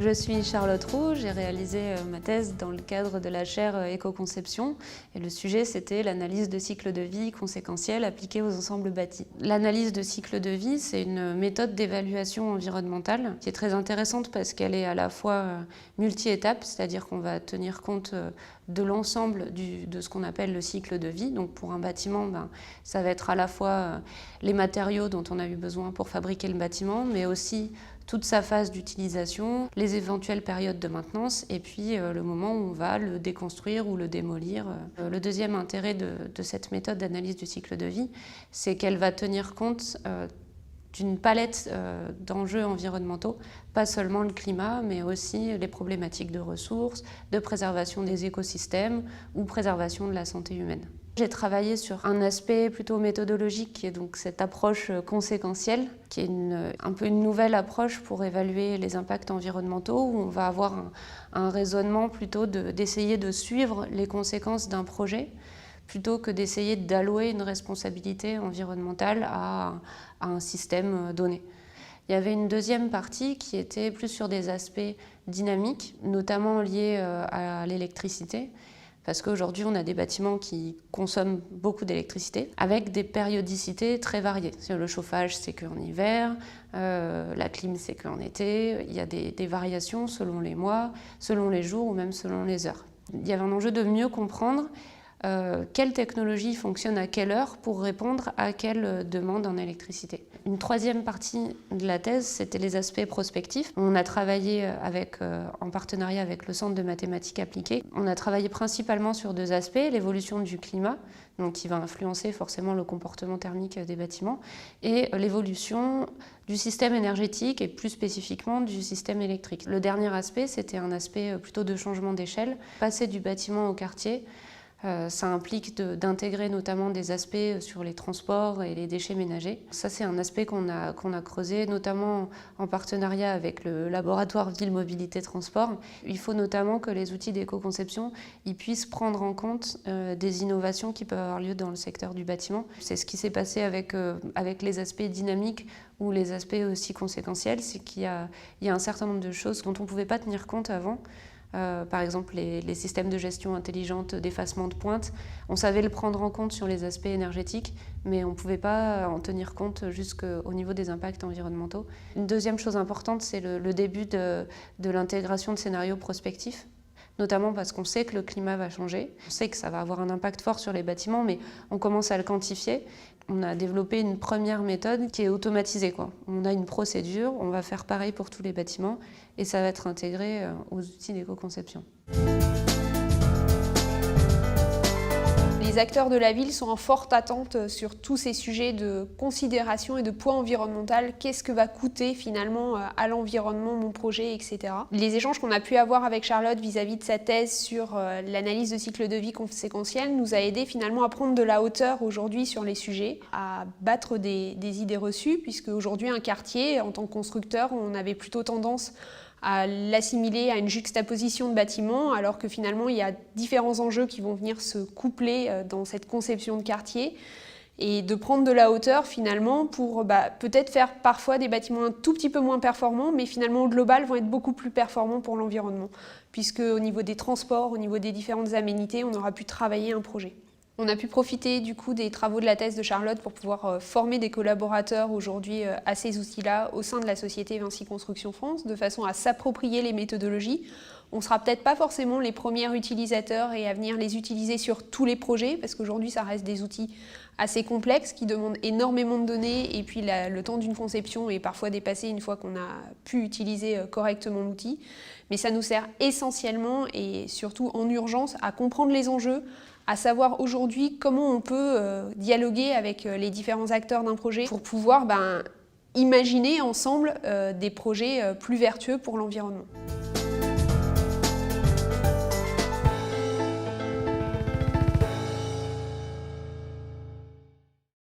Je suis Charlotte Roux, j'ai réalisé ma thèse dans le cadre de la chaire éco-conception et le sujet c'était l'analyse de cycle de vie conséquentiel appliquée aux ensembles bâtis. L'analyse de cycle de vie, c'est une méthode d'évaluation environnementale qui est très intéressante parce qu'elle est à la fois multi-étapes, c'est-à-dire qu'on va tenir compte de l'ensemble de ce qu'on appelle le cycle de vie. Donc pour un bâtiment, ça va être à la fois les matériaux dont on a eu besoin pour fabriquer le bâtiment, mais aussi toute sa phase d'utilisation, les éventuelles périodes de maintenance et puis le moment où on va le déconstruire ou le démolir. Le deuxième intérêt de cette méthode d'analyse du cycle de vie, c'est qu'elle va tenir compte d'une palette d'enjeux environnementaux, pas seulement le climat, mais aussi les problématiques de ressources, de préservation des écosystèmes ou préservation de la santé humaine. J'ai travaillé sur un aspect plutôt méthodologique, qui est donc cette approche conséquentielle, qui est un peu une nouvelle approche pour évaluer les impacts environnementaux, où on va avoir un raisonnement plutôt d'essayer de suivre les conséquences d'un projet, plutôt que d'essayer d'allouer une responsabilité environnementale à un système donné. Il y avait une deuxième partie qui était plus sur des aspects dynamiques, notamment liés à l'électricité, parce qu'aujourd'hui, on a des bâtiments qui consomment beaucoup d'électricité, avec des périodicités très variées. Le chauffage, c'est qu'en hiver, la clim, c'est qu'en été. Il y a des variations selon les mois, selon les jours ou même selon les heures. Il y avait un enjeu de mieux comprendre quelle technologie fonctionne à quelle heure pour répondre à quelle demande en électricité. Une troisième partie de la thèse, c'était les aspects prospectifs. On a travaillé en partenariat avec le Centre de mathématiques appliquées. On a travaillé principalement sur deux aspects, l'évolution du climat, donc qui va influencer forcément le comportement thermique des bâtiments, et l'évolution du système énergétique et plus spécifiquement du système électrique. Le dernier aspect, c'était un aspect plutôt de changement d'échelle, passer du bâtiment au quartier. Ça implique d'intégrer notamment des aspects sur les transports et les déchets ménagers. Ça, c'est un aspect qu'on a creusé, notamment en partenariat avec le laboratoire Ville Mobilité Transport. Il faut notamment que les outils d'éco-conception puissent prendre en compte des innovations qui peuvent avoir lieu dans le secteur du bâtiment. C'est ce qui s'est passé avec les aspects dynamiques ou les aspects aussi conséquentiels, c'est qu'il y a un certain nombre de choses dont on ne pouvait pas tenir compte avant. Par exemple, les systèmes de gestion intelligente d'effacement de pointe, on savait le prendre en compte sur les aspects énergétiques, mais on ne pouvait pas en tenir compte jusqu'au niveau des impacts environnementaux. Une deuxième chose importante, c'est le début de l'intégration de scénarios prospectifs, notamment parce qu'on sait que le climat va changer, on sait que ça va avoir un impact fort sur les bâtiments, mais on commence à le quantifier. On a développé une première méthode qui est automatisée, On a une procédure, on va faire pareil pour tous les bâtiments et ça va être intégré aux outils d'éco-conception. Les acteurs de la ville sont en forte attente sur tous ces sujets de considération et de poids environnemental. Qu'est-ce que va coûter finalement à l'environnement mon projet, etc. Les échanges qu'on a pu avoir avec Charlotte vis-à-vis de sa thèse sur l'analyse de cycle de vie conséquentiel nous a aidé finalement à prendre de la hauteur aujourd'hui sur les sujets, à battre des idées reçues, puisque aujourd'hui un quartier, en tant que constructeur, on avait plutôt tendance à l'assimiler à une juxtaposition de bâtiments, alors que finalement il y a différents enjeux qui vont venir se coupler dans cette conception de quartier, et de prendre de la hauteur finalement pour peut-être faire parfois des bâtiments un tout petit peu moins performants, mais finalement au global vont être beaucoup plus performants pour l'environnement, puisque au niveau des transports, au niveau des différentes aménités, on aura pu travailler un projet. On a pu profiter du coup des travaux de la thèse de Charlotte pour pouvoir former des collaborateurs aujourd'hui à ces outils-là au sein de la société Vinci Construction France, de façon à s'approprier les méthodologies. On ne sera peut-être pas forcément les premiers utilisateurs et à venir les utiliser sur tous les projets, parce qu'aujourd'hui ça reste des outils assez complexes qui demandent énormément de données, et puis le temps d'une conception est parfois dépassé une fois qu'on a pu utiliser correctement l'outil. Mais ça nous sert essentiellement et surtout en urgence à comprendre les enjeux, à savoir aujourd'hui comment on peut dialoguer avec les différents acteurs d'un projet pour pouvoir imaginer ensemble des projets plus vertueux pour l'environnement.